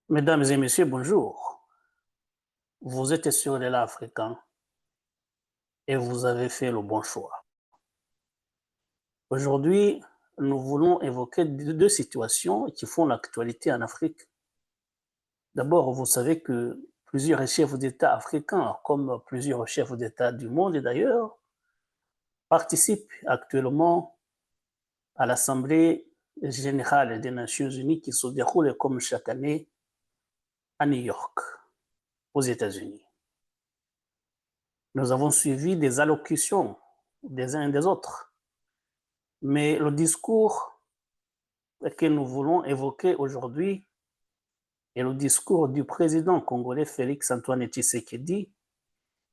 Mesdames et messieurs, bonjour. Vous êtes sur l'élan africain et vous avez fait le bon choix. Aujourd'hui, nous voulons évoquer deux situations qui font l'actualité en Afrique. D'abord, vous savez que plusieurs chefs d'État africains, comme plusieurs chefs d'État du monde d'ailleurs, participent actuellement à l'Assemblée générale des Nations unies qui se déroule comme chaque année à New York, aux États-Unis. Nous avons suivi des allocutions des uns et des autres. Mais le discours que nous voulons évoquer aujourd'hui est le discours du président congolais Félix Antoine Tshisekedi,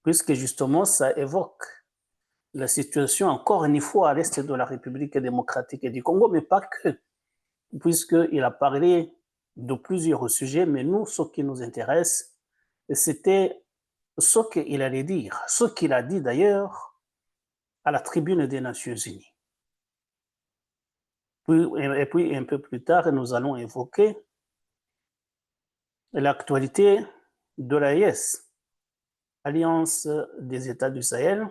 puisque justement ça évoque la situation encore une fois à l'est de la République démocratique du Congo, mais pas que, puisqu'il a parlé de plusieurs sujets, mais nous, ce qui nous intéresse, c'était ce qu'il allait dire, ce qu'il a dit d'ailleurs à la tribune des Nations Unies. Et puis un peu plus tard, nous allons évoquer l'actualité de l'AES, Alliance des États du Sahel,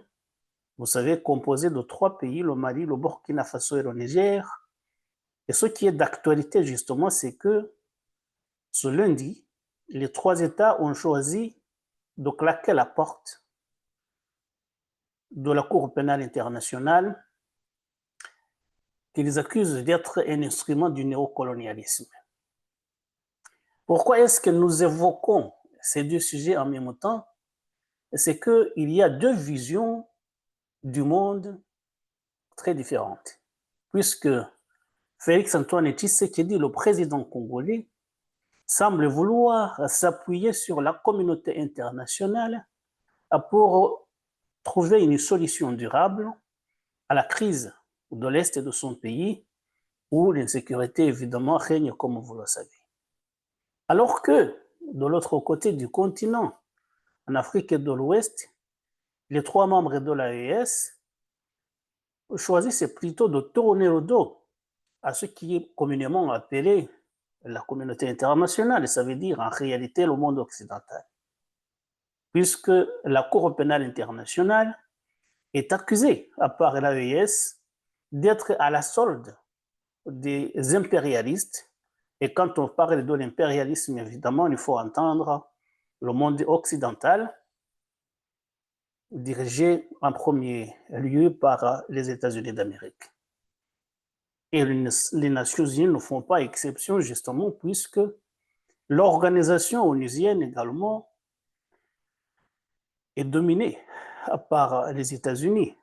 vous savez, composée de 3 pays, le Mali, le Burkina Faso et le Niger. Et ce qui est d'actualité, justement, c'est que ce lundi, les 3 États ont choisi de claquer la porte de la Cour pénale internationale qu'ils accusent d'être un instrument du néocolonialisme. Pourquoi est-ce que nous évoquons ces deux sujets en même temps? C'est qu'il y a deux visions du monde très différentes. Puisque Félix Antoine Tshisekedi, le président congolais, semble vouloir s'appuyer sur la communauté internationale pour trouver une solution durable à la crise de l'Est de son pays, où l'insécurité, évidemment, règne, comme vous le savez. Alors que, de l'autre côté du continent, en Afrique de l'Ouest, les 3 membres de l'AES choisissent plutôt de tourner le dos à ce qui est communément appelé la communauté internationale, ça veut dire en réalité le monde occidental. Puisque la Cour pénale internationale est accusée, à part l'AES, d'être à la solde des impérialistes. Et quand on parle de l'impérialisme, évidemment, il faut entendre le monde occidental, dirigé en premier lieu par les États-Unis d'Amérique. Et les Nations Unies ne font pas exception, justement, puisque l'organisation onusienne également est dominée par les États-Unis,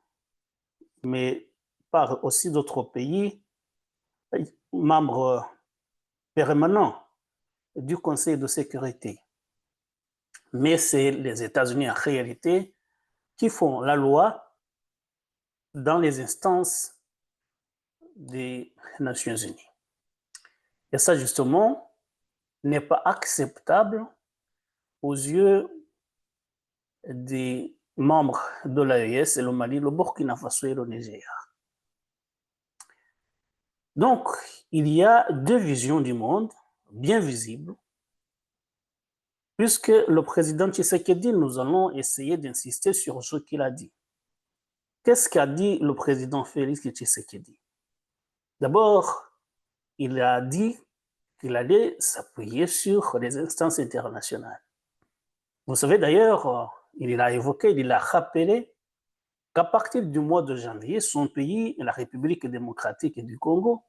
mais par aussi d'autres pays membres permanents du Conseil de sécurité. Mais c'est les États-Unis en réalité qui font la loi dans les instances des Nations Unies. Et ça, justement, n'est pas acceptable aux yeux des membres de l'AES, le Mali, le Burkina Faso et le Niger. Donc, il y a deux visions du monde bien visibles, puisque le président Tshisekedi, nous allons essayer d'insister sur ce qu'il a dit. Qu'est-ce qu'a dit le président Félix Tshisekedi? D'abord, il a dit qu'il allait s'appuyer sur les instances internationales. Vous savez d'ailleurs, il l'a évoqué, il l'a rappelé qu'à partir du mois de janvier, son pays, la République démocratique du Congo,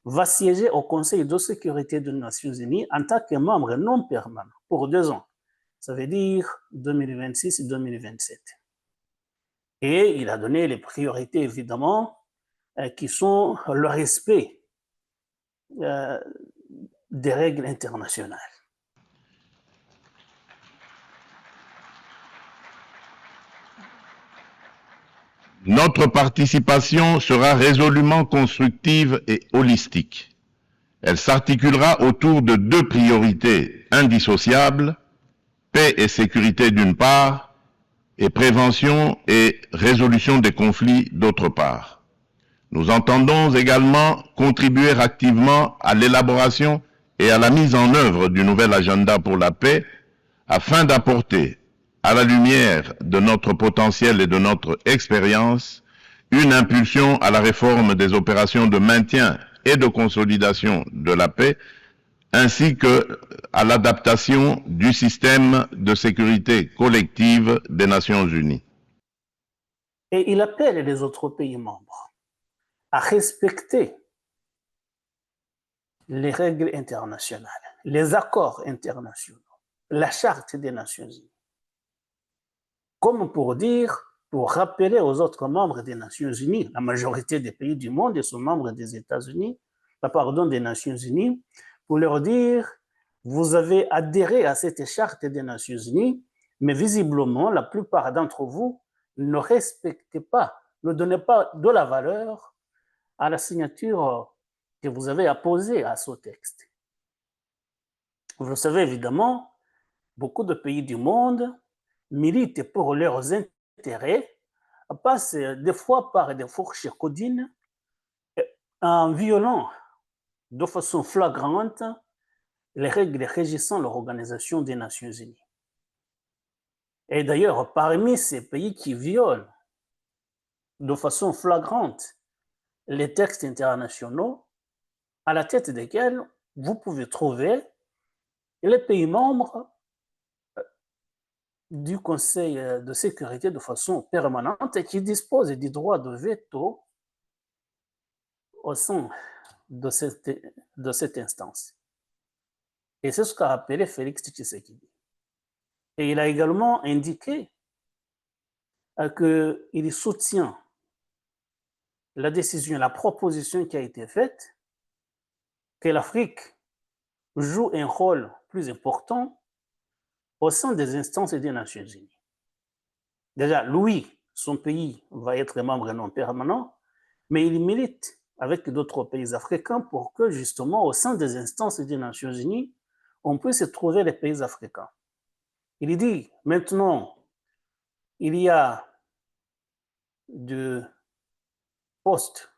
va siéger au Conseil de sécurité des Nations Unies en tant que membre non permanent pour 2 ans. Ça veut dire 2026-2027. Et il a donné les priorités, évidemment, qui sont le respect des règles internationales. Notre participation sera résolument constructive et holistique. Elle s'articulera autour de 2 priorités indissociables, paix et sécurité d'une part, et prévention et résolution des conflits d'autre part. Nous entendons également contribuer activement à l'élaboration et à la mise en œuvre du nouvel agenda pour la paix afin d'apporter, à la lumière de notre potentiel et de notre expérience, une impulsion à la réforme des opérations de maintien et de consolidation de la paix, ainsi que à l'adaptation du système de sécurité collective des Nations Unies. Et il appelle les autres pays membres à respecter les règles internationales, les accords internationaux, la Charte des Nations Unies. Comme pour rappeler aux autres membres des Nations Unies, la majorité des pays du monde sont membres des États-Unis, des Nations Unies, pour leur dire, vous avez adhéré à cette Charte des Nations Unies, mais visiblement, la plupart d'entre vous ne respectez pas, ne donnez pas de la valeur à la signature que vous avez apposée à ce texte. Vous le savez évidemment, beaucoup de pays du monde militent pour leurs intérêts, passent des fois par des fourches codines en violant de façon flagrante les règles régissant l'Organisation des Nations Unies. Et d'ailleurs, parmi ces pays qui violent de façon flagrante les textes internationaux, à la tête desquels vous pouvez trouver les pays membres du Conseil de sécurité de façon permanente et qui disposent du droit de veto au sein de cette instance. Et c'est ce qu'a appelé Félix Tshisekedi. Et il a également indiqué qu'il soutient la décision, la proposition qui a été faite, que l'Afrique joue un rôle plus important au sein des instances des Nations Unies. Déjà, lui, son pays va être membre non permanent, mais il milite avec d'autres pays africains pour que justement au sein des instances des Nations Unies, on puisse trouver les pays africains. Il dit maintenant, il y a de postes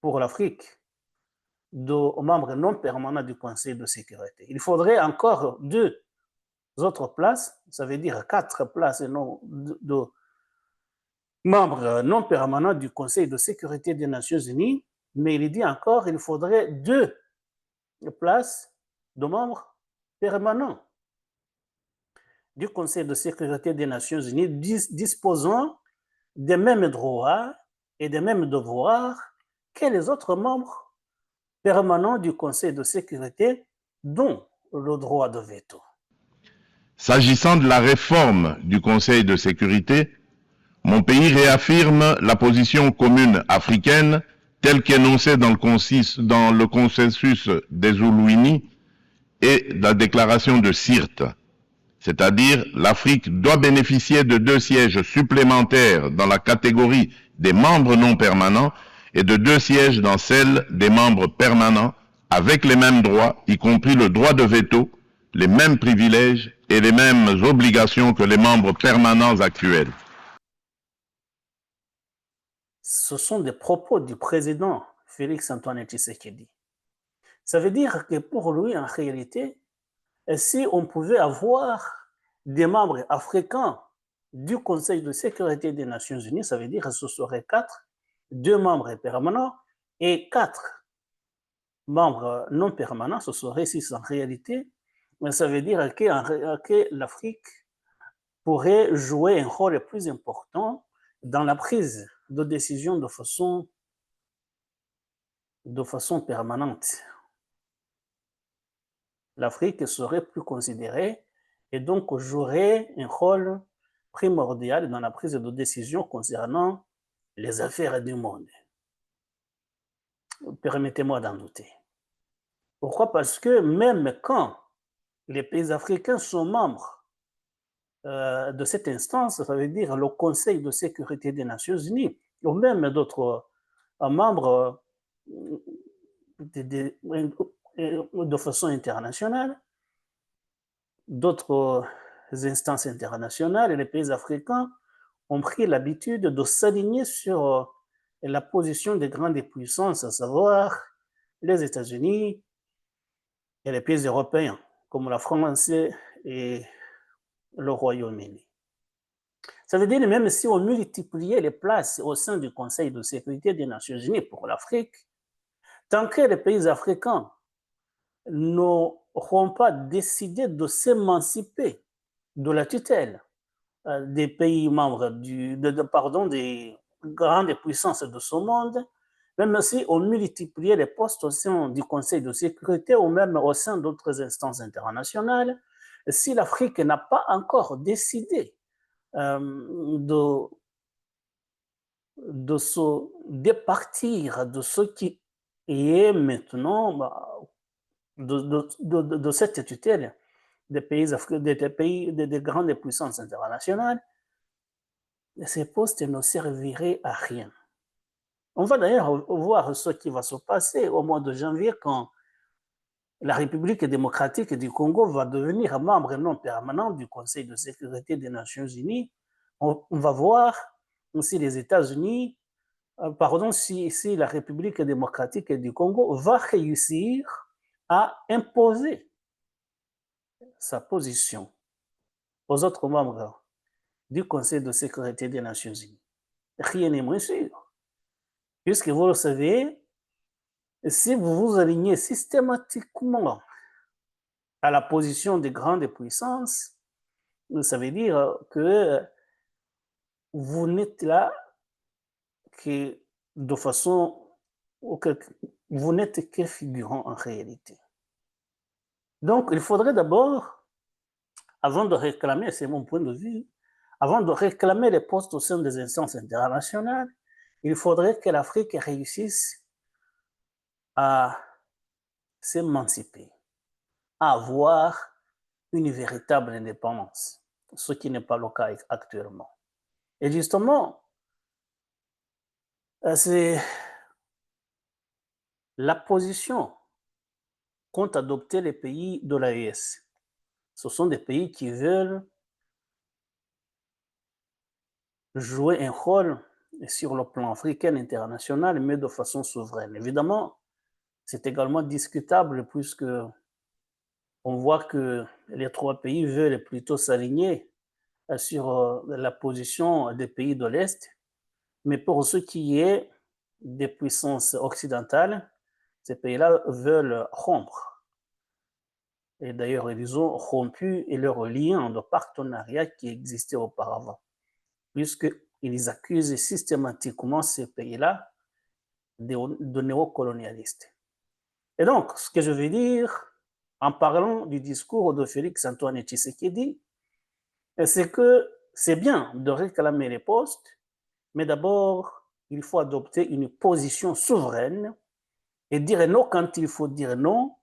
pour l'Afrique de membres non permanents du Conseil de sécurité. Il faudrait encore 2 autres places, ça veut dire 4 places de membres non permanents du Conseil de sécurité des Nations Unies, mais il dit encore qu'il faudrait 2 places de membres permanents du Conseil de sécurité des Nations Unies disposant des mêmes droits et des mêmes devoirs que les autres membres permanents du Conseil de sécurité, dont le droit de veto. S'agissant de la réforme du Conseil de sécurité, mon pays réaffirme la position commune africaine telle qu'énoncée dans le consensus des Oulouini et la déclaration de Sirte. C'est-à-dire, l'Afrique doit bénéficier de 2 sièges supplémentaires dans la catégorie des membres non permanents et de 2 sièges dans celle des membres permanents avec les mêmes droits, y compris le droit de veto, les mêmes privilèges et les mêmes obligations que les membres permanents actuels. Ce sont des propos du président Félix Antoine Tshisekedi. Ça veut dire que pour lui, en réalité, si on pouvait avoir des membres africains du Conseil de sécurité des Nations Unies, ça veut dire que ce serait 4, 2 membres permanents et 4 membres non permanents, ce serait 6 en réalité, mais ça veut dire que l'Afrique pourrait jouer un rôle plus important dans la prise de décision de façon permanente. L'Afrique serait plus considérée et donc jouerait un rôle primordial dans la prise de décision concernant les affaires du monde. Permettez-moi d'en douter. Pourquoi? Parce que même quand les pays africains sont membres de cette instance, ça veut dire le Conseil de sécurité des Nations Unies, ou même d'autres membres de façon internationale, d'autres instances internationales, et les pays africains ont pris l'habitude de s'aligner sur la position des grandes puissances, à savoir les États-Unis, et les pays européens, comme la France et le Royaume-Uni. Ça veut dire même si on multipliait les places au sein du Conseil de sécurité des Nations Unies pour l'Afrique, tant que les pays africains n'auront pas décidé de s'émanciper de la tutelle des pays membres des grandes puissances de ce monde, même si on multipliait les postes au sein du Conseil de sécurité ou même au sein d'autres instances internationales, si l'Afrique n'a pas encore décidé de se départir de ce qui est maintenant de cette tutelle des des grandes puissances internationales, ces postes ne serviraient à rien. On va d'ailleurs voir ce qui va se passer au mois de janvier quand la République démocratique du Congo va devenir membre non permanent du Conseil de sécurité des Nations Unies. On va voir si les États-Unis, si la République démocratique du Congo va réussir à imposer sa position aux autres membres du Conseil de sécurité des Nations Unies. Rien n'est moins sûr. Puisque vous le savez, si vous vous alignez systématiquement à la position des grandes puissances, ça veut dire que vous n'êtes là que de façon, vous n'êtes que figurant en réalité. Donc, il faudrait d'abord, avant de réclamer, c'est mon point de vue, avant de réclamer les postes au sein des instances internationales, il faudrait que l'Afrique réussisse à s'émanciper, à avoir une véritable indépendance, ce qui n'est pas le cas actuellement. Et justement, c'est la position qu'ont adopté les pays de l'AES. Ce sont des pays qui veulent jouer un rôle sur le plan africain international, mais de façon souveraine. Évidemment, c'est également discutable puisque on voit que les trois pays veulent plutôt s'aligner sur la position des pays de l'Est, mais pour ce qui est des puissances occidentales, ces pays-là veulent rompre. Et d'ailleurs, ils ont rompu leur lien de partenariat qui existait auparavant, puisqu'ils accusent systématiquement ces pays-là de néocolonialistes. Et donc, ce que je veux dire, en parlant du discours de Félix-Antoine Tshisekedi, c'est que c'est bien de réclamer les postes, mais d'abord, il faut adopter une position souveraine et dire non quand il faut dire non,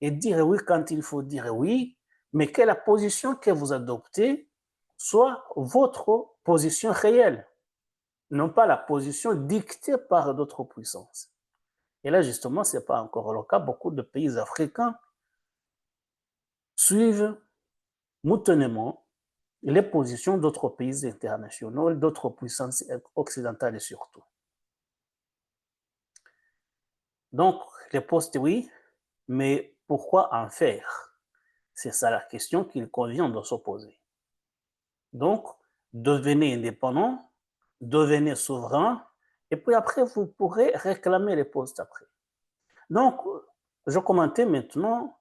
et dire oui quand il faut dire oui, mais que la position que vous adoptez soit votre position réelle, non pas la position dictée par d'autres puissances. Et là, justement, ce n'est pas encore le cas. Beaucoup de pays africains suivent moutonnément les positions d'autres pays internationaux, d'autres puissances occidentales surtout. Donc, les postes, oui, mais pourquoi en faire? C'est ça la question qu'il convient de se poser. Donc, devenez indépendant, devenez souverain, et puis après, vous pourrez réclamer les postes après. Donc, je commentais maintenant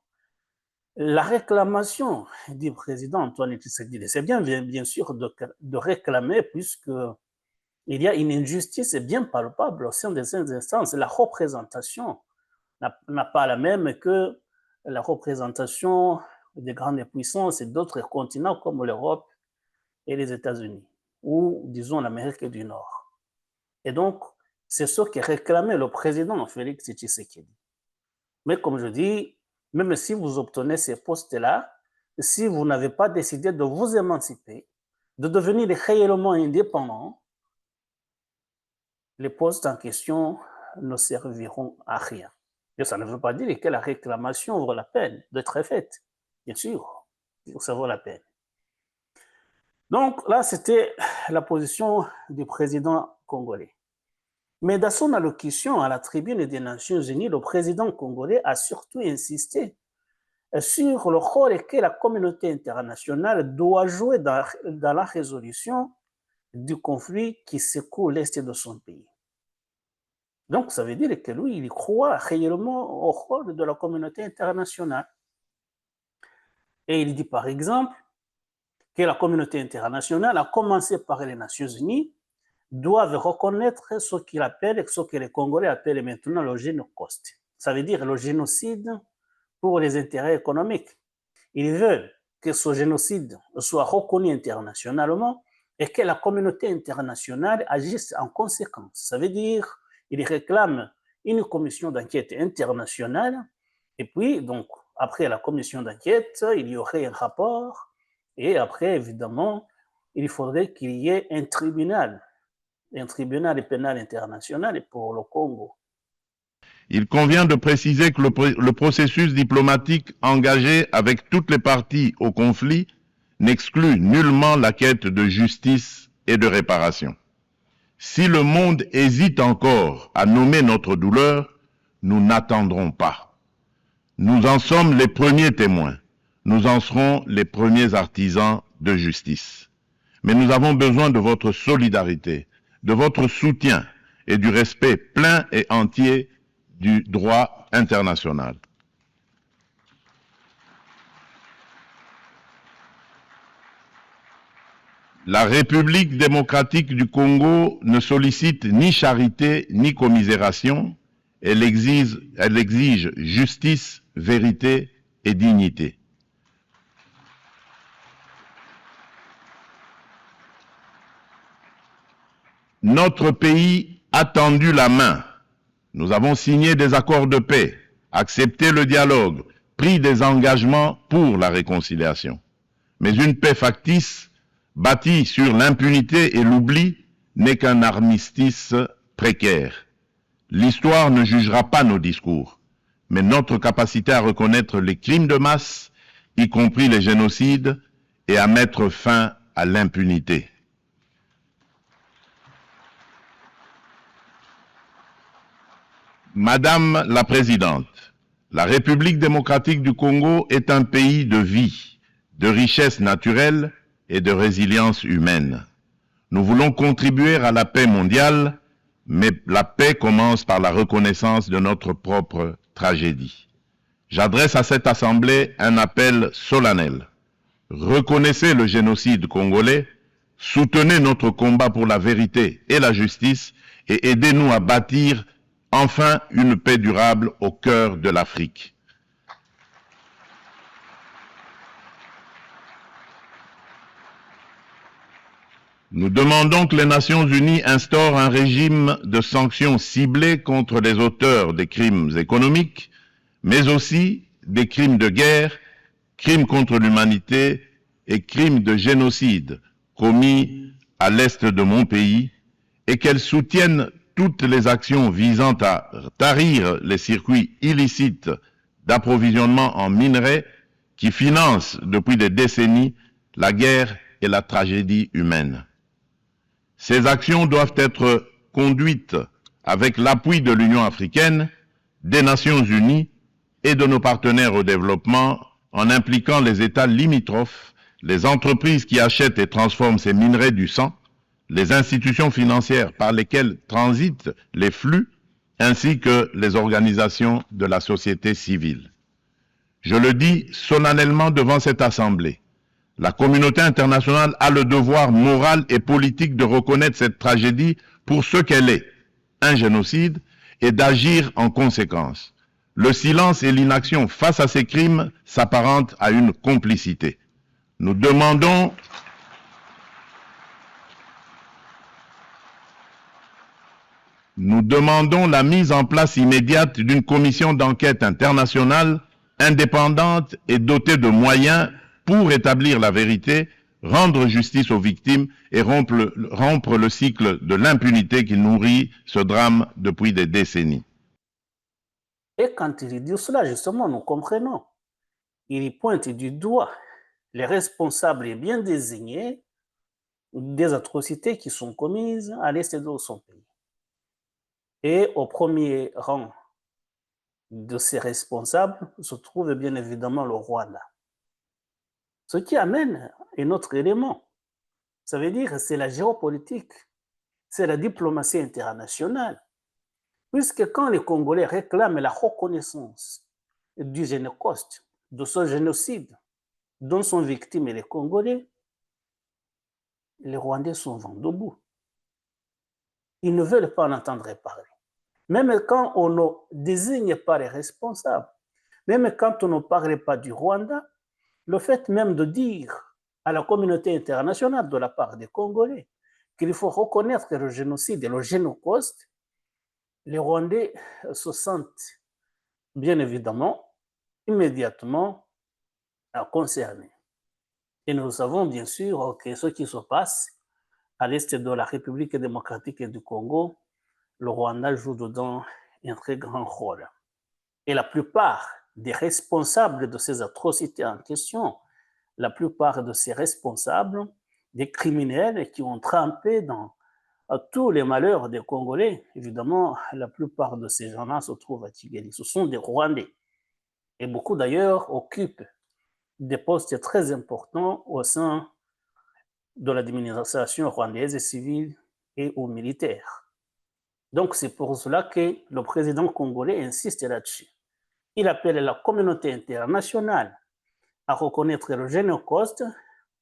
la réclamation du président Antoine Tshisekedi. C'est bien sûr, de réclamer, puisqu'il y a une injustice bien palpable au sein des instances. La représentation n'a pas la même que la représentation des grandes puissances et d'autres continents comme l'Europe et les États-Unis, ou disons l'Amérique du Nord. Et donc, c'est ce que réclamait le président Félix Tshisekedi. Mais comme je dis, même si vous obtenez ces postes-là, si vous n'avez pas décidé de vous émanciper, de devenir réellement indépendant, les postes en question ne serviront à rien. Et ça ne veut pas dire que la réclamation vaut la peine d'être faite. Bien sûr, ça vaut la peine. Donc là, c'était la position du président congolais. Mais dans son allocution à la tribune des Nations Unies, le président congolais a surtout insisté sur le rôle que la communauté internationale doit jouer dans la résolution du conflit qui secoue l'Est de son pays. Donc, ça veut dire que lui, il croit réellement au rôle de la communauté internationale. Et il dit, par exemple, que la communauté internationale, à commencer par les Nations Unies, doivent reconnaître ce qu'il appelle, ce que les Congolais appellent maintenant le génocide. Ça veut dire le génocide pour les intérêts économiques. Ils veulent que ce génocide soit reconnu internationalement et que la communauté internationale agisse en conséquence. Ça veut dire qu'ils réclament une commission d'enquête internationale et puis, donc, après la commission d'enquête, il y aurait un rapport et après, évidemment, il faudrait qu'il y ait un tribunal pénal international pour le Congo. Il convient de préciser que le processus diplomatique engagé avec toutes les parties au conflit n'exclut nullement la quête de justice et de réparation. Si le monde hésite encore à nommer notre douleur, nous n'attendrons pas. Nous en sommes les premiers témoins. Nous en serons les premiers artisans de justice. Mais nous avons besoin de votre solidarité, de votre soutien et du respect plein et entier du droit international. La République démocratique du Congo ne sollicite ni charité ni commisération, elle exige justice, vérité et dignité. Notre pays a tendu la main. Nous avons signé des accords de paix, accepté le dialogue, pris des engagements pour la réconciliation. Mais une paix factice, bâtie sur l'impunité et l'oubli, n'est qu'un armistice précaire. L'histoire ne jugera pas nos discours, mais notre capacité à reconnaître les crimes de masse, y compris les génocides, et à mettre fin à l'impunité. Madame la Présidente, la République démocratique du Congo est un pays de vie, de richesse naturelle et de résilience humaine. Nous voulons contribuer à la paix mondiale, mais la paix commence par la reconnaissance de notre propre tragédie. J'adresse à cette Assemblée un appel solennel. Reconnaissez le génocide congolais, soutenez notre combat pour la vérité et la justice et aidez-nous à bâtir enfin une paix durable au cœur de l'Afrique. Nous demandons que les Nations Unies instaurent un régime de sanctions ciblées contre les auteurs des crimes économiques, mais aussi des crimes de guerre, crimes contre l'humanité et crimes de génocide commis à l'est de mon pays, et qu'elles soutiennent toutes les actions visant à tarir les circuits illicites d'approvisionnement en minerais qui financent depuis des décennies la guerre et la tragédie humaine. Ces actions doivent être conduites avec l'appui de l'Union africaine, des Nations unies et de nos partenaires au développement en impliquant les États limitrophes, les entreprises qui achètent et transforment ces minerais du sang, les institutions financières par lesquelles transitent les flux, ainsi que les organisations de la société civile. Je le dis solennellement devant cette Assemblée. La communauté internationale a le devoir moral et politique de reconnaître cette tragédie pour ce qu'elle est, un génocide, et d'agir en conséquence. Le silence et l'inaction face à ces crimes s'apparentent à une complicité. Nous demandons la mise en place immédiate d'une commission d'enquête internationale indépendante et dotée de moyens pour établir la vérité, rendre justice aux victimes et rompre le cycle de l'impunité qui nourrit ce drame depuis des décennies. Et quand il dit cela, justement, nous comprenons. Il pointe du doigt les responsables bien désignés des atrocités qui sont commises à l'est de son pays. Et au premier rang de ces responsables se trouve bien évidemment le Rwanda. Ce qui amène un autre élément. Ça veut dire que c'est la géopolitique, c'est la diplomatie internationale. Puisque quand les Congolais réclament la reconnaissance du Génocoste, de ce génocide dont sont victimes les Congolais, les Rwandais sont vent debout. Ils ne veulent pas en entendre parler. Même quand on ne désigne pas les responsables, même quand on ne parle pas du Rwanda, le fait même de dire à la communauté internationale de la part des Congolais qu'il faut reconnaître le génocide et le génocide, les Rwandais se sentent bien évidemment immédiatement concernés. Et nous savons bien sûr que ce qui se passe à l'est de la République démocratique du Congo, le Rwanda joue dedans un très grand rôle. Et la plupart des responsables de ces atrocités en question, la plupart de ces responsables, des criminels qui ont trempé dans tous les malheurs des Congolais, évidemment, la plupart de ces gens-là se trouvent à Kigali. Ce sont des Rwandais. Et beaucoup d'ailleurs occupent des postes très importants au sein de l'administration rwandaise civile et ou militaire. Donc c'est pour cela que le président congolais insiste là-dessus. Il appelle la communauté internationale à reconnaître le Génocoste.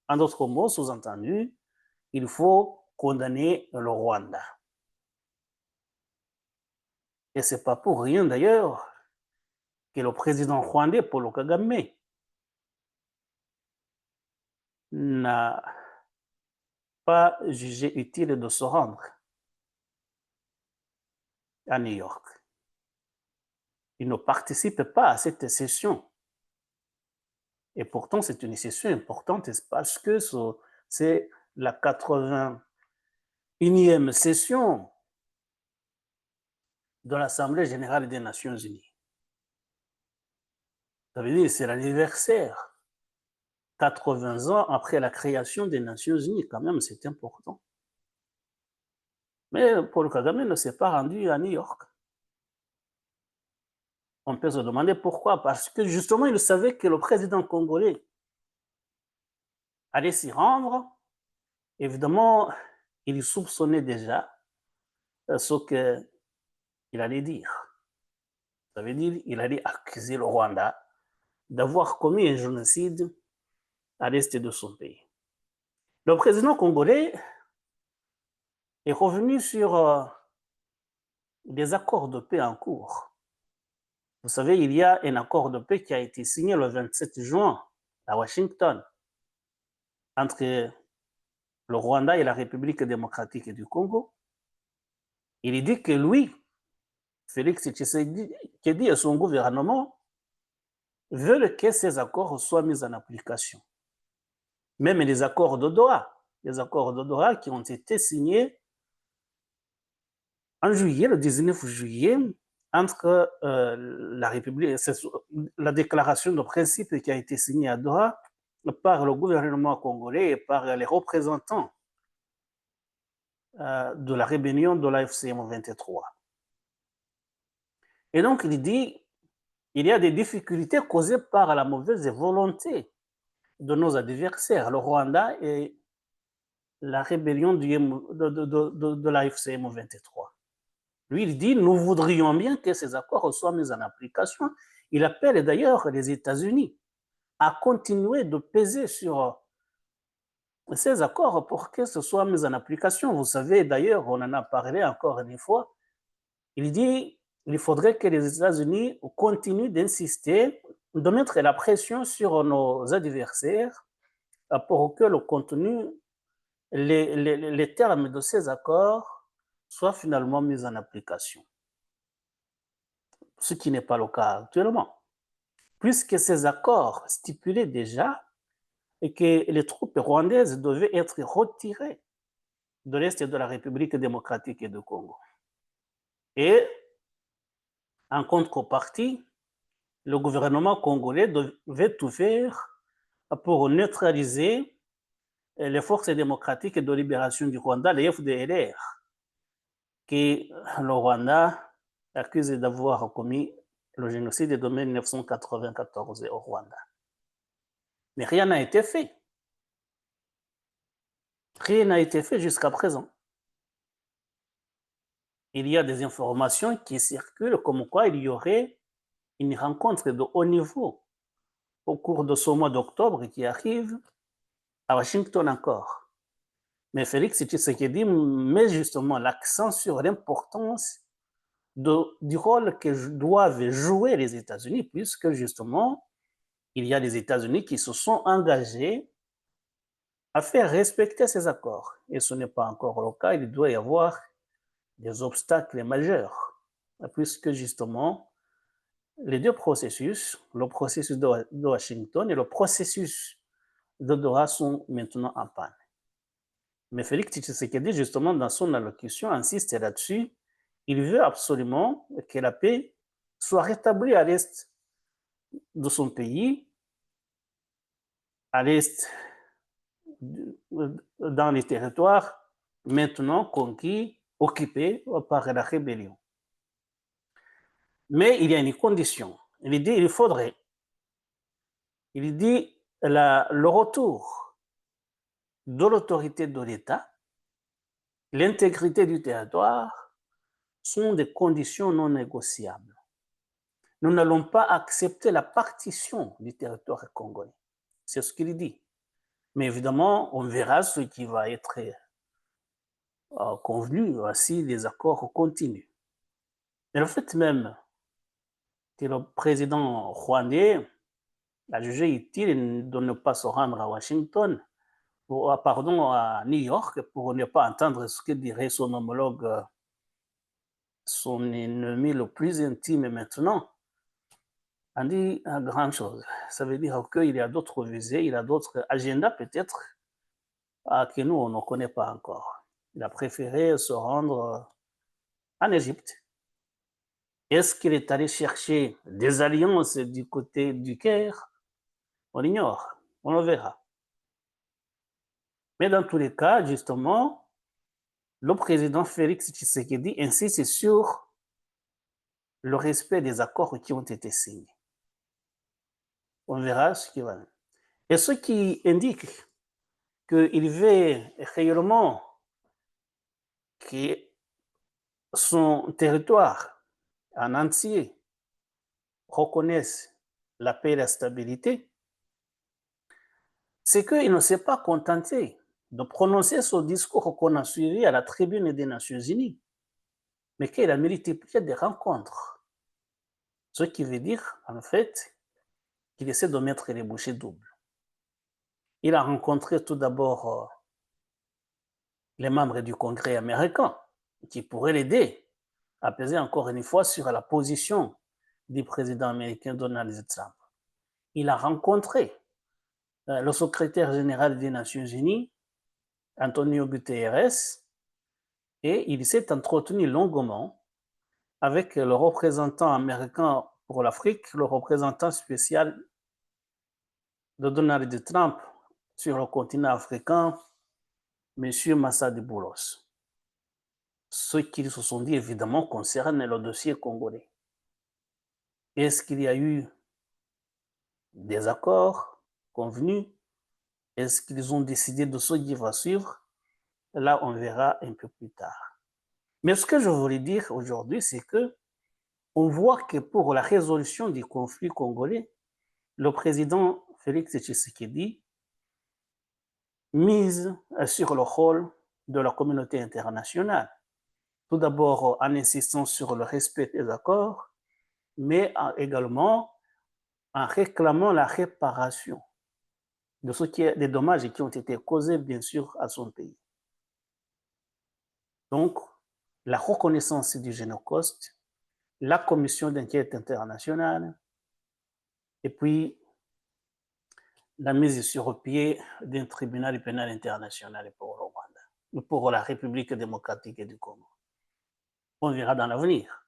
En d'autres mots, sous-entendu, il faut condamner le Rwanda. Et ce n'est pas pour rien d'ailleurs que le président rwandais Paul Kagame n'a pas jugé utile de se rendre à New York. Il ne participe pas à cette session. Et pourtant, c'est une session importante parce que c'est la 81e session de l'Assemblée générale des Nations unies. Ça veut dire que c'est l'anniversaire. 80 ans après la création des Nations unies, quand même, c'est important. Mais Paul Kagame ne s'est pas rendu à New York. On peut se demander pourquoi. Parce que justement, il savait que le président congolais allait s'y rendre. Évidemment, il soupçonnait déjà ce qu'il allait dire. Ça veut dire qu'il allait accuser le Rwanda d'avoir commis un génocide à l'est de son pays. Le président congolais est revenu sur des accords de paix en cours. Vous savez, il y a un accord de paix qui a été signé le 27 juin à Washington entre le Rwanda et la République démocratique du Congo. Il dit que lui, Félix Tshisekedi et son gouvernement veulent que ces accords soient mis en application. Même les accords de Doha qui ont été signés en juillet, le 19 juillet, entre la République, la déclaration de principe qui a été signée à Doha par le gouvernement congolais et par les représentants de la rébellion de la FCM 23. Et donc, il dit il y a des difficultés causées par la mauvaise volonté de nos adversaires, le Rwanda et la rébellion de la FCM 23. Lui, il dit nous voudrions bien que ces accords soient mis en application. Il appelle d'ailleurs les États-Unis à continuer de peser sur ces accords pour que ce soit mis en application. Vous savez, d'ailleurs, on en a parlé encore une fois. Il dit qu'il faudrait que les États-Unis continuent d'insister, de mettre la pression sur nos adversaires pour que le contenu, les termes de ces accords soient finalement mis en application. Ce qui n'est pas le cas actuellement, puisque ces accords stipulaient déjà que les troupes rwandaises devaient être retirées de l'Est de la République démocratique du Congo. Et en contrepartie, le gouvernement congolais devait tout faire pour neutraliser les forces démocratiques de libération du Rwanda, les FDLR, que le Rwanda accuse d'avoir commis le génocide de 1994 au Rwanda. Mais rien n'a été fait. Rien n'a été fait jusqu'à présent. Il y a des informations qui circulent comme quoi il y aurait une rencontre de haut niveau au cours de ce mois d'octobre qui arrive à Washington encore. Mais Félix Tshisekedi met justement l'accent sur l'importance du rôle que doivent jouer les États-Unis, puisque justement, il y a les États-Unis qui se sont engagés à faire respecter ces accords. Et ce n'est pas encore le cas, il doit y avoir des obstacles majeurs, puisque justement, les deux processus, le processus de Washington et le processus de Doha sont maintenant en panne. Mais Félix Tshisekedi, justement, dans son allocution, insiste là-dessus. Il veut absolument que la paix soit rétablie à l'est de son pays, à l'est, dans les territoires maintenant conquis, occupés par la rébellion. Mais il y a une condition. Il dit il faudrait, il dit le retour de l'autorité de l'État, l'intégrité du territoire sont des conditions non négociables. Nous n'allons pas accepter la partition du territoire congolais. C'est ce qu'il dit. Mais évidemment, on verra ce qui va être convenu si les accords continuent. Mais le fait même que le président rwandais a jugé utile de ne pas se rendre à Washington, à New York, pour ne pas entendre ce que dirait son homologue, son ennemi le plus intime maintenant, on dit une grande chose. Ça veut dire qu'il y a d'autres visées, il y a d'autres agendas peut-être que nous, on ne connaît pas encore. Il a préféré se rendre en Égypte. Est-ce qu'il est allé chercher des alliances du côté du Caire? On ignore, on le verra. Mais dans tous les cas, justement, le président Félix Tshisekedi insiste sur le respect des accords qui ont été signés. On verra ce qui va. Et ce qui indique qu'il veut réellement que son territoire en entier reconnaisse la paix et la stabilité, c'est qu'il ne s'est pas contenté de prononcer ce discours qu'on a suivi à la tribune des Nations Unies, mais qu'il a multiplié des rencontres. Ce qui veut dire, en fait, qu'il essaie de mettre les bouchées doubles. Il a rencontré tout d'abord les membres du Congrès américain qui pourraient l'aider à peser encore une fois sur la position du président américain Donald Trump. Il a rencontré le secrétaire général des Nations Unies, Antonio Guterres, et il s'est entretenu longuement avec le représentant américain pour l'Afrique, le représentant spécial de Donald Trump sur le continent africain, M. Massad Boulos. Ce qu'ils se sont dit, évidemment, concerne le dossier congolais. Est-ce qu'il y a eu des accords convenus? Est-ce qu'ils ont décidé de ce qui va suivre? Là, on verra un peu plus tard. Mais ce que je voulais dire aujourd'hui, c'est que on voit que pour la résolution du conflit congolais, le président Félix Tshisekedi mise sur le rôle de la communauté internationale. Tout d'abord en insistant sur le respect des accords, mais également en réclamant la réparation des dommages qui ont été causés, bien sûr, à son pays. Donc, la reconnaissance du Génocide, la commission d'enquête internationale, et puis la mise sur pied d'un tribunal pénal international pour le Rwanda, pour la République démocratique du Congo. On verra dans l'avenir.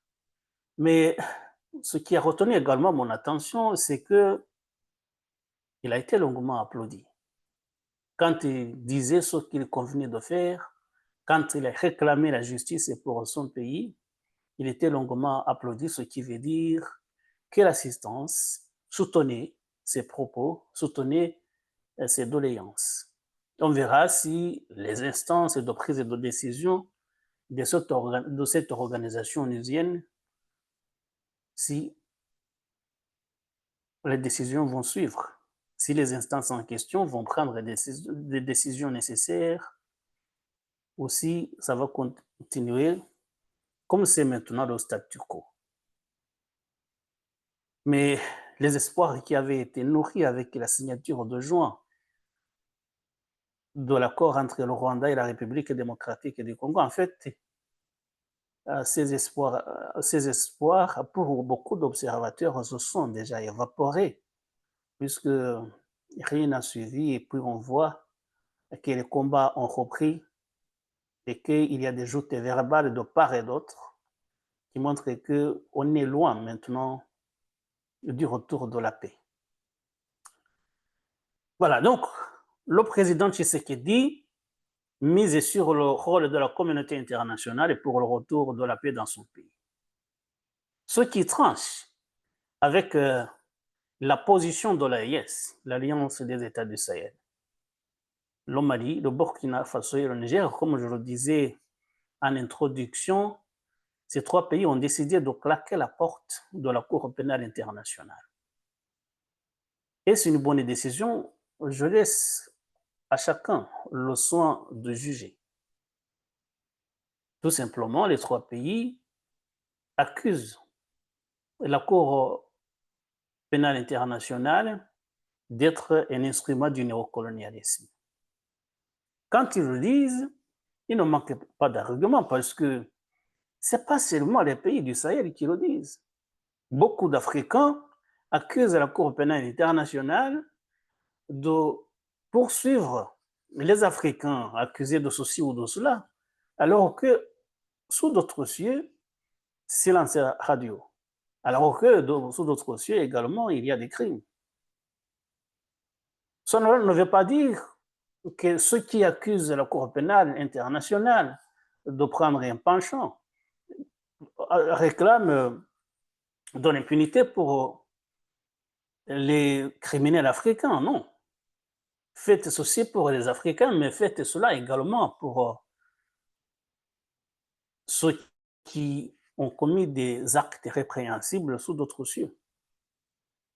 Mais ce qui a retenu également mon attention, c'est qu'il a été longuement applaudi. Quand il disait ce qu'il convenait de faire, quand il a réclamé la justice pour son pays, il était longuement applaudi, ce qui veut dire que l'assistance soutenait ses propos, soutenait ses doléances. On verra si les instances de prise de décision de cette organisation onusienne, si les décisions vont suivre, si les instances en question vont prendre des décisions nécessaires, ou si ça va continuer comme c'est maintenant le statu quo. Mais les espoirs qui avaient été nourris avec la signature de juin de l'accord entre le Rwanda et la République démocratique du Congo, en fait, ces espoirs, pour beaucoup d'observateurs, se sont déjà évaporés, puisque rien n'a suivi, et puis on voit que les combats ont repris et qu'il y a des joutes verbales de part et d'autre qui montrent qu'on est loin maintenant du retour de la paix. Voilà, donc le président Tshisekedi mise sur le rôle de la communauté internationale pour le retour de la paix dans son pays. Ce qui tranche avec la position de l'AES, l'Alliance des États du Sahel. Le Mali, le Burkina Faso et le Niger, comme je le disais en introduction, ces trois pays ont décidé de claquer la porte de la Cour pénale internationale. Et c'est une bonne décision. Je laisse à chacun le soin de juger. Tout simplement, les trois pays accusent la Cour pénale internationale d'être un instrument du néocolonialisme. Quand ils le disent, il ne manque pas d'arguments parce que ce n'est pas seulement les pays du Sahel qui le disent. Beaucoup d'Africains accusent la Cour pénale internationale de poursuivre les Africains accusés de ceci ou de cela, alors que sous d'autres cieux, silence radio. Alors que sous d'autres cieux également, il y a des crimes. Cela ne veut pas dire que ceux qui accusent la Cour pénale internationale de prendre un penchant réclament de l'impunité pour les criminels africains. Non. Faites ceci pour les Africains, mais faites cela également pour ceux qui ont commis des actes répréhensibles sous d'autres cieux.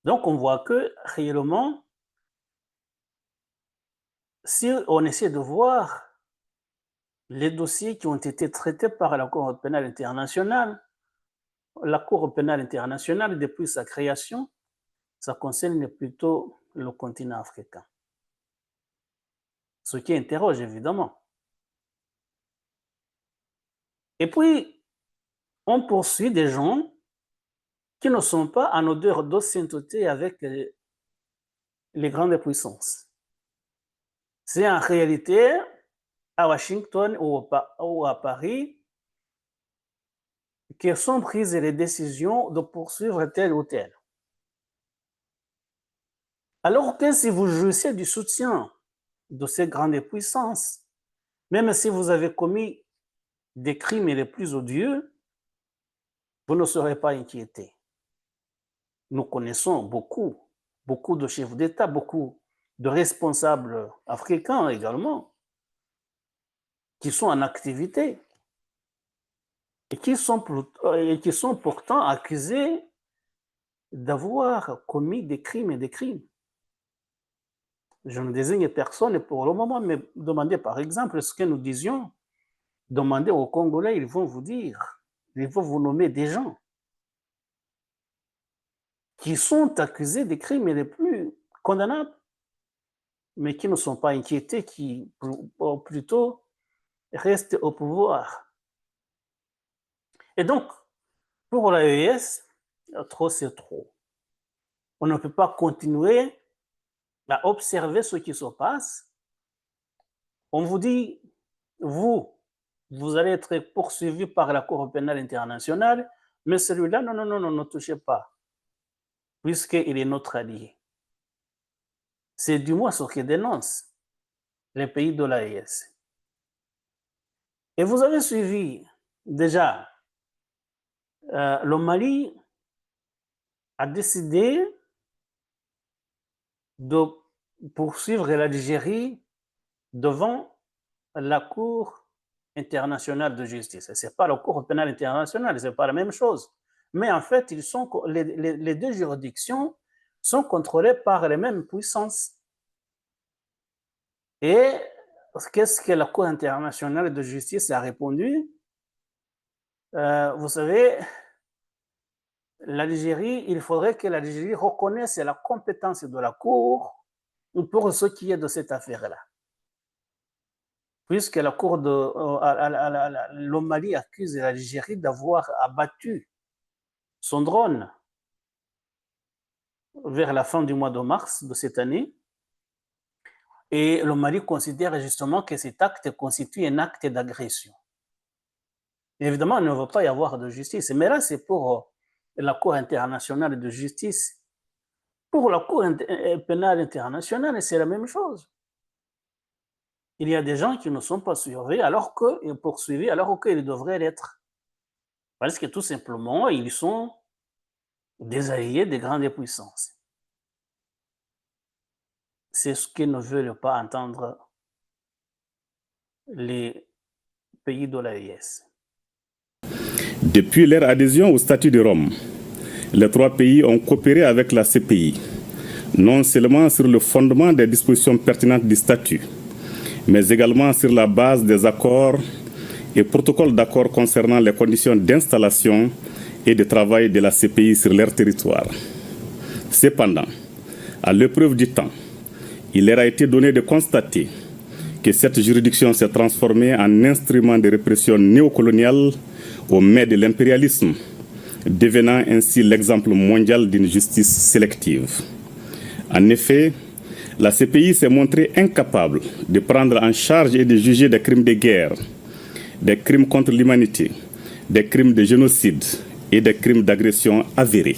Donc on voit que réellement, si on essaie de voir les dossiers qui ont été traités par la Cour pénale internationale, la Cour pénale internationale, depuis sa création, ça concerne plutôt le continent africain. Ce qui interroge évidemment. Et puis, on poursuit des gens qui ne sont pas en odeur de sainteté avec les grandes puissances. C'est en réalité à Washington ou à Paris que sont prises les décisions de poursuivre tel ou tel. Alors que si vous jouissez du soutien de ces grandes puissances, même si vous avez commis des crimes les plus odieux, vous ne serez pas inquiété. Nous connaissons beaucoup de chefs d'État, beaucoup de responsables africains également, qui sont en activité et qui sont pourtant accusés d'avoir commis des crimes et des crimes. Je ne désigne personne pour le moment, mais demandez par exemple ce que nous disions, demandez aux Congolais, ils vont vous dire, ils vont vous nommer des gens qui sont accusés des crimes les plus condamnables, mais qui ne sont pas inquiétés, qui plutôt restent au pouvoir. Et donc, pour l'AES, trop c'est trop. On ne peut pas continuer à observer ce qui se passe. On vous dit, vous allez être poursuivi par la Cour pénale internationale, mais celui-là, non, ne touchez pas, puisqu'il est notre allié. C'est du moins ce que dénoncent les pays de l'AES. Et vous avez suivi déjà le Mali a décidé de poursuivre l'Algérie devant la Cour internationale de justice. Ce n'est pas la Cour pénale internationale, ce n'est pas la même chose. Mais en fait, les deux juridictions sont contrôlées par les mêmes puissances. Et qu'est-ce que la Cour internationale de justice a répondu? Vous savez, l'Algérie, il faudrait que l'Algérie reconnaisse la compétence de la Cour pour ce qui est de cette affaire-là. Puisque la Cour le Mali accuse l'Algérie d'avoir abattu son drone vers la fin du mois de mars de cette année. Et le Mali considère justement que cet acte constitue un acte d'agression. Évidemment, il ne va pas y avoir de justice. Mais là, c'est pour la Cour internationale de justice. Pour la Cour pénale internationale, c'est la même chose. Il y a des gens qui ne sont pas poursuivis alors qu'ils devraient l'être. Parce que tout simplement, ils sont des alliés des grandes puissances. C'est ce que ne veulent pas entendre les pays de l'AES. Depuis leur adhésion au statut de Rome, les trois pays ont coopéré avec la CPI, non seulement sur le fondement des dispositions pertinentes du statut, mais également sur la base des accords et protocoles d'accord concernant les conditions d'installation et de travail de la CPI sur leur territoire. Cependant, à l'épreuve du temps, il leur a été donné de constater que cette juridiction s'est transformée en instrument de répression néocoloniale au mai de l'impérialisme, devenant ainsi l'exemple mondial d'une justice sélective. En effet, la CPI s'est montrée incapable de prendre en charge et de juger des crimes de guerre, des crimes contre l'humanité, des crimes de génocide et des crimes d'agression avérés.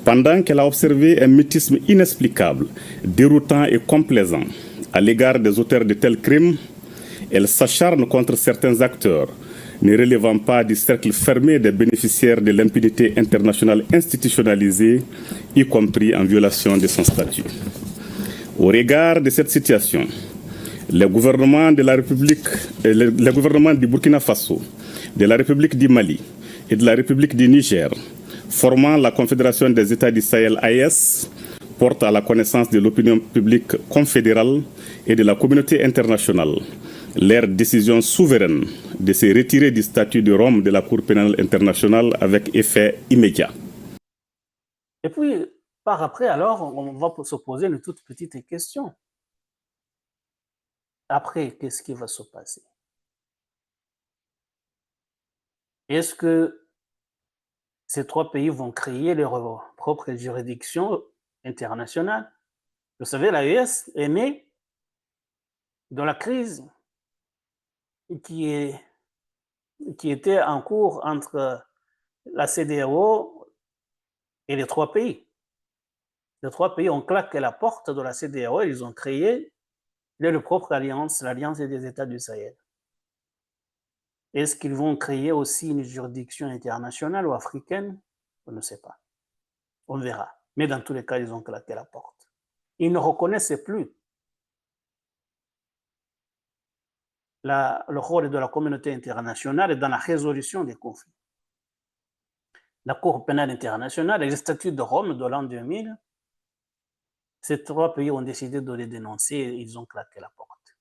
Pendant qu'elle a observé un mutisme inexplicable, déroutant et complaisant à l'égard des auteurs de tels crimes, elle s'acharne contre certains acteurs ne relevant pas du cercle fermé des bénéficiaires de l'impunité internationale institutionnalisée, y compris en violation de son statut. Au regard de cette situation, les gouvernements de la République, les gouvernements du Burkina Faso, de la République du Mali et de la République du Niger, formant la Confédération des États du Sahel AES, portent à la connaissance de l'opinion publique confédérale et de la communauté internationale leur décision souveraine de se retirer du statut de Rome de la Cour pénale internationale avec effet immédiat. Et puis, par après, alors, on va se poser une toute petite question. Après, qu'est-ce qui va se passer? Est-ce que ces trois pays vont créer leur propre juridiction internationale? Vous savez, l'AES est née de la crise qui était en cours entre la CEDEAO et les trois pays. Les trois pays ont claqué la porte de la CEDEAO et ils ont créé leur propre alliance, l'Alliance des États du Sahel. Est-ce qu'ils vont créer aussi une juridiction internationale ou africaine? On ne sait pas. On verra. Mais dans tous les cas, ils ont claqué la porte. Ils ne reconnaissaient plus le rôle de la communauté internationale dans la résolution des conflits. La Cour pénale internationale et le statut de Rome de l'an 2000, ces trois pays ont décidé de les dénoncer et ils ont claqué la porte.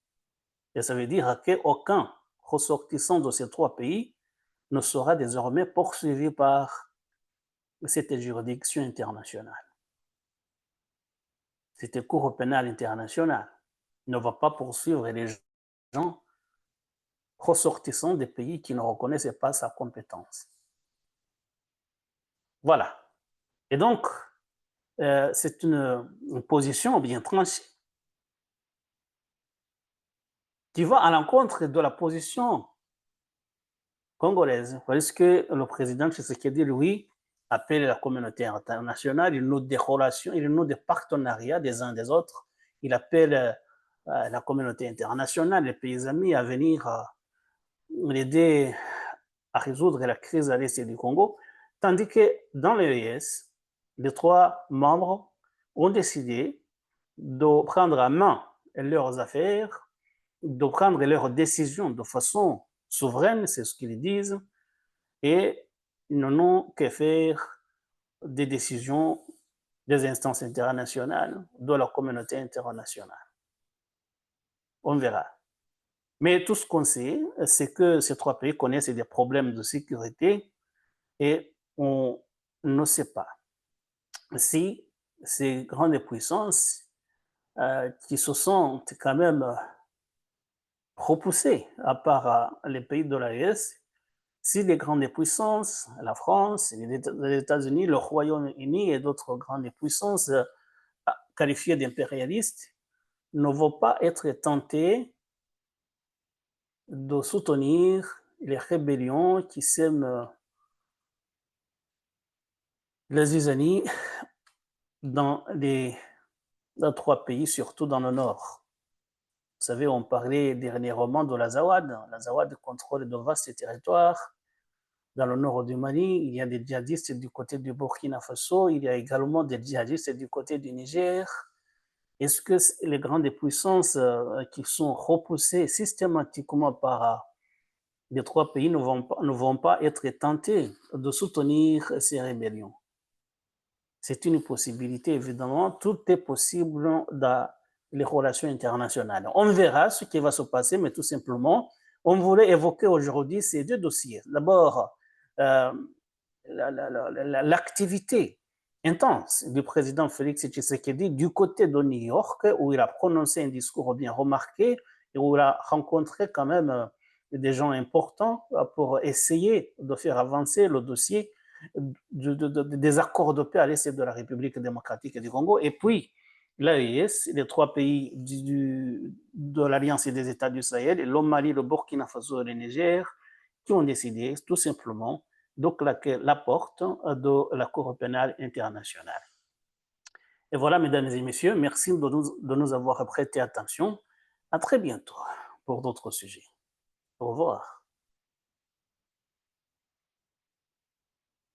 Et ça veut dire qu'aucun ressortissant de ces trois pays ne sera désormais poursuivi par cette juridiction internationale. Cette Cour pénale internationale ne va pas poursuivre les gens ressortissants des pays qui ne reconnaissent pas sa compétence. Voilà. Et donc, c'est une position bien tranchée qui va à l'encontre de la position congolaise, parce que le président Tshisekedi, lui, appelle la communauté internationale, il noue des relations, il noue des partenariats des uns des autres, il appelle la communauté internationale, les pays amis à venir l'aider à résoudre la crise à l'est du Congo, tandis que dans l'EES, les 3 membres ont décidé de prendre en main leurs affaires, de prendre leurs décisions de façon souveraine, c'est ce qu'ils disent, et ils n'ont que faire des décisions des instances internationales, de la communauté internationale. On verra. Mais tout ce qu'on sait, c'est que ces 3 pays connaissent des problèmes de sécurité et on ne sait pas si ces grandes puissances qui se sont quand même repoussées, à part les pays de l'AES, si les grandes puissances, la France, les États-Unis, le Royaume-Uni et d'autres grandes puissances qualifiées d'impérialistes ne vont pas être tentées de soutenir les rébellions qui sèment les zizanies dans 3 pays, surtout dans le nord. Vous savez, on parlait dernièrement de l'Azawad. L'Azawad contrôle de vastes territoires. Dans le nord du Mali, il y a des djihadistes du côté du Burkina Faso, il y a également des djihadistes du côté du Niger. Est-ce que les grandes puissances qui sont repoussées systématiquement par les 3 pays ne vont pas être tentées de soutenir ces rébellions? C'est une possibilité, évidemment. Tout est possible dans les relations internationales. On verra ce qui va se passer, mais tout simplement, on voulait évoquer aujourd'hui ces 2 dossiers. D'abord, l'activité intense du président Félix Tshisekedi du côté de New York, où il a prononcé un discours bien remarqué et où il a rencontré quand même des gens importants pour essayer de faire avancer le dossier des accords de paix à l'est de la République démocratique du Congo. Et puis, l'AES, les 3 pays de l'Alliance des États du Sahel, le Mali, le Burkina Faso et le Niger, qui ont décidé tout simplement de claquer la porte de la Cour pénale internationale. Et voilà, mesdames et messieurs, merci de nous avoir prêté attention. À très bientôt pour d'autres sujets. Au revoir.